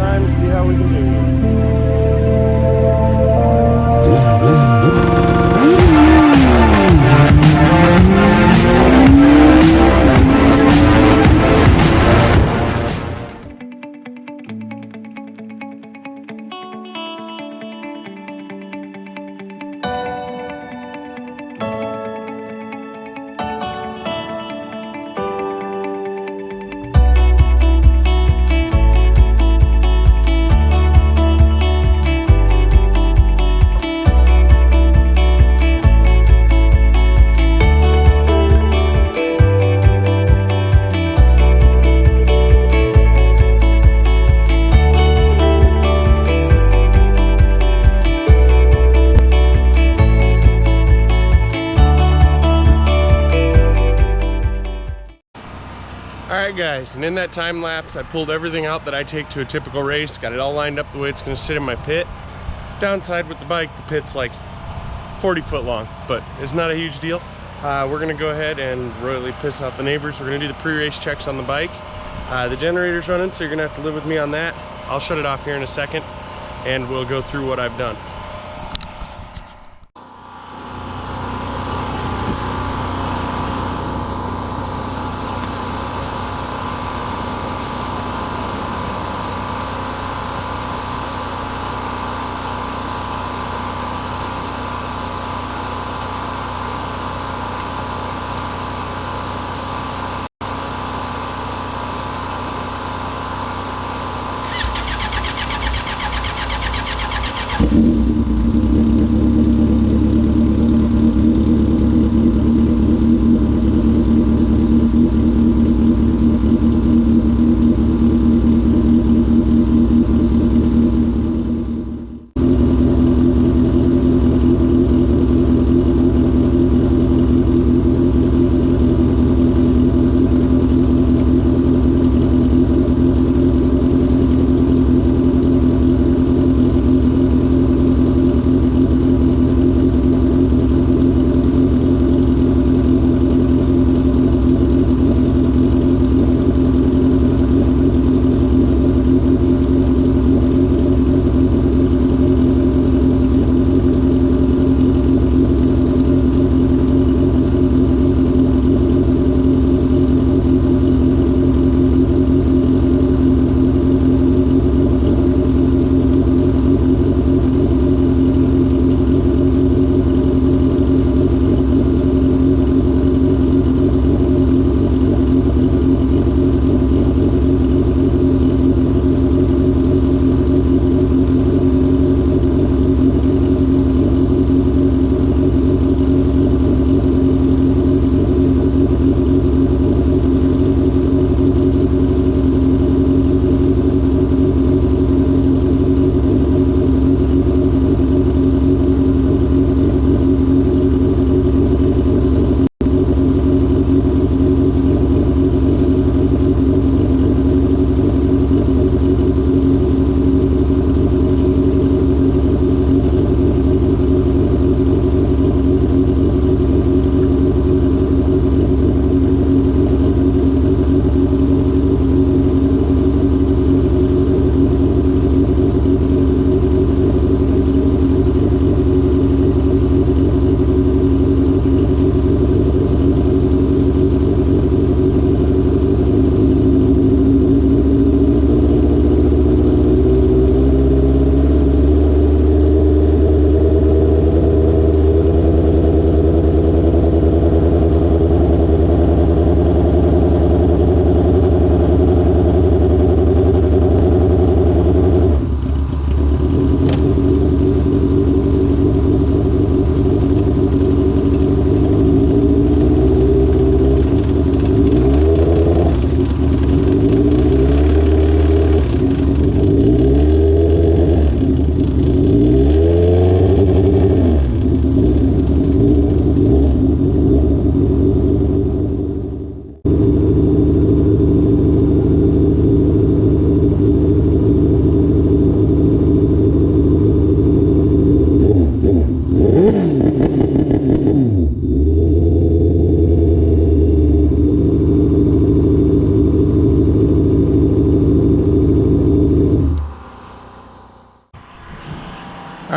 time to see how we can do here. Alright guys, and in that time lapse I pulled everything out that I take to a typical race, got it all lined up the way it's going to sit in my pit. Downside with the bike, the pit's like 40 foot long, but it's not a huge deal. We're going to go ahead and royally piss off the neighbors. We're going to do the pre-race checks on the bike. The generator's running, so you're going to have to live with me on that. I'll shut it off here in a second and we'll go through what I've done.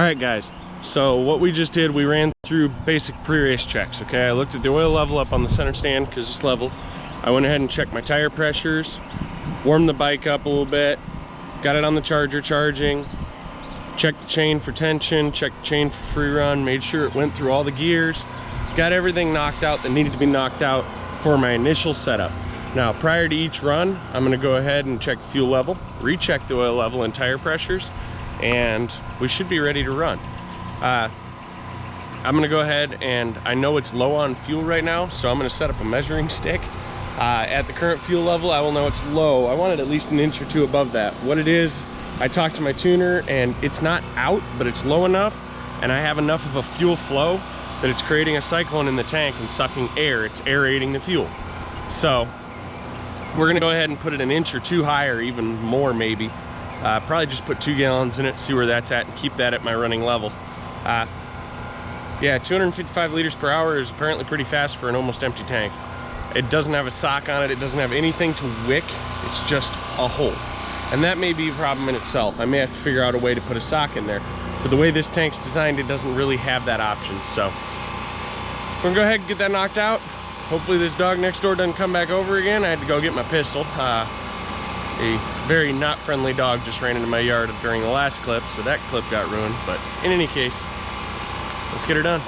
Alright guys, so what we just did, we ran through basic pre-race checks, okay? I looked at the oil level up on the center stand because it's level. I went ahead and checked my tire pressures, warmed the bike up a little bit, got it on the charger charging, checked the chain for tension, checked the chain for free run, made sure it went through all the gears, got everything knocked out that needed to be knocked out for my initial setup. Now, prior to each run, I'm gonna go ahead and check the fuel level, recheck the oil level and tire pressures, and we should be ready to run. I'm gonna go ahead and I know it's low on fuel right now, so I'm gonna set up a measuring stick. At the current fuel level, I will know it's low. I want it at least an inch or two above that. What it is, I talked to my tuner and it's not out, but it's low enough, and I have enough of a fuel flow that it's creating a cyclone in the tank and sucking air. It's aerating the fuel. So we're gonna go ahead and put it an inch or two higher, even more maybe. Probably just put 2 gallons in it, see where that's at, and keep that at my running level. Yeah, 255 liters per hour is apparently pretty fast for an almost empty tank. It doesn't have a sock on it, it doesn't have anything to wick, it's just a hole. And that may be a problem in itself. I may have to figure out a way to put a sock in there. But the way this tank's designed, it doesn't really have that option. So we're gonna go ahead and get that knocked out. Hopefully this dog next door doesn't come back over again. I had to go get my pistol. A very not friendly dog just ran into my yard during the last clip, so that clip got ruined. But in any case, let's get her done.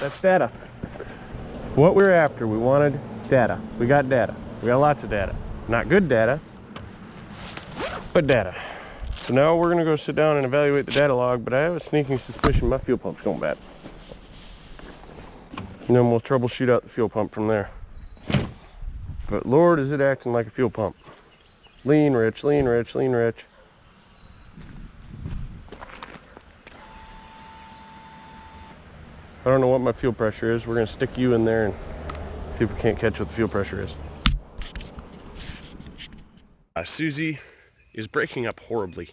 That's data. What we're after, we wanted data. We got data. We got lots of data. Not good data, but data. So now we're gonna go sit down and evaluate the data log, but I have a sneaking suspicion my fuel pump's going bad. And then we'll troubleshoot out the fuel pump from there. But Lord, is it acting like a fuel pump. Lean rich, lean rich, lean rich. I don't know what my fuel pressure is. We're gonna stick you in there and see if we can't catch what the fuel pressure is. Susie is breaking up horribly,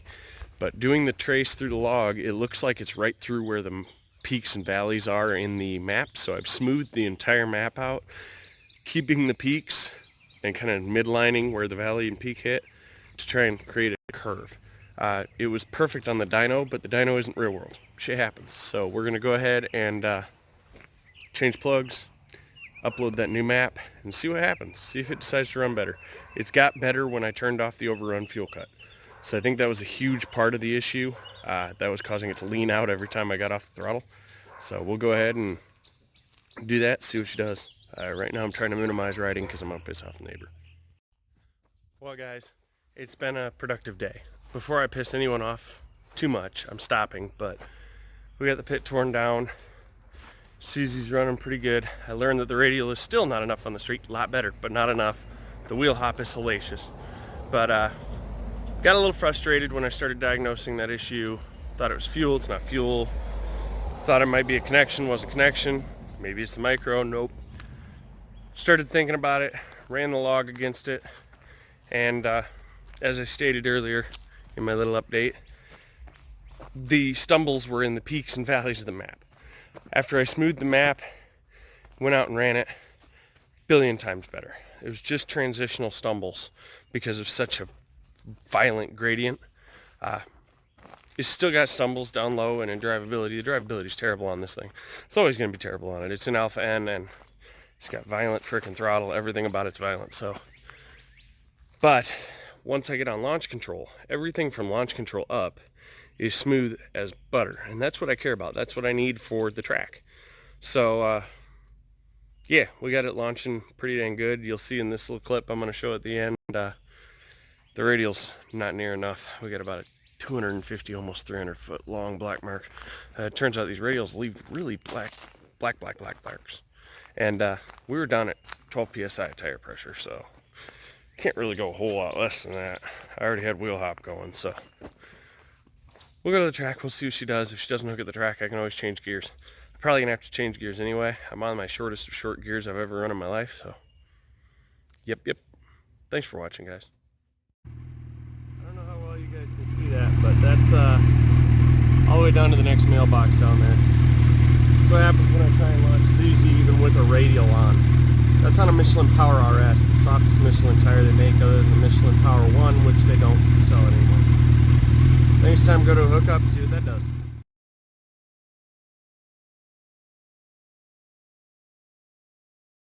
but doing the trace through the log, it looks like it's right through where the peaks and valleys are in the map. So I've smoothed the entire map out, keeping the peaks and kind of midlining where the valley and peak hit to try and create a curve. It was perfect on the dyno, but the dyno isn't real world. Shit happens. So we're gonna go ahead and change plugs, upload that new map, and see what happens. See if it decides to run better. It's got better when I turned off the overrun fuel cut. So I think that was a huge part of the issue. That was causing it to lean out every time I got off the throttle. So we'll go ahead and do that, see what she does. Right now I'm trying to minimize riding because I'm gonna piss off the neighbor. Well guys, it's been a productive day. Before I piss anyone off too much, I'm stopping, but we got the pit torn down. Susie's running pretty good. I learned that the radial is still not enough on the street, a lot better, but not enough. The wheel hop is hellacious. But got a little frustrated when I started diagnosing that issue. Thought it was fuel, it's not fuel. Thought it might be a connection, wasn't a connection. Maybe it's the micro, nope. Started thinking about it, ran the log against it, and as I stated earlier in my little update, the stumbles were in the peaks and valleys of the map. After I smoothed the map, went out and ran it, billion times better. It was just transitional stumbles because of such a violent gradient. It's still got stumbles down low and in drivability. The drivability is terrible on this thing. It's always going to be terrible on it. It's an Alpha N and it's got violent frickin' throttle. Everything about it's violent. So, but once I get on launch control, everything from launch control up is smooth as butter, and that's what I care about. That's what I need for the track. So yeah, we got it launching pretty dang good. You'll see in this little clip I'm going to show at the end, the radial's not near enough. We got about a 250, almost 300 foot long black mark. It turns out these radials leave really black marks, and we were down at 12 psi tire pressure, so can't really go a whole lot less than that. I already had wheel hop going, so we'll go to the track. We'll see what she does. If she doesn't hook at the track, I can always change gears. I'm probably gonna have to change gears anyway. I'm on my shortest of short gears I've ever run in my life, so yep. Thanks for watching, guys. I don't know how well you guys can see that, but that's all the way down to the next mailbox down there. That's what happens when I try and launch ZZ even with a radial on. That's on a Michelin Power RS, the softest Michelin tire they make other than the Michelin Power 1, which they don't sell anymore. Next time, go to a hookup, see what that does.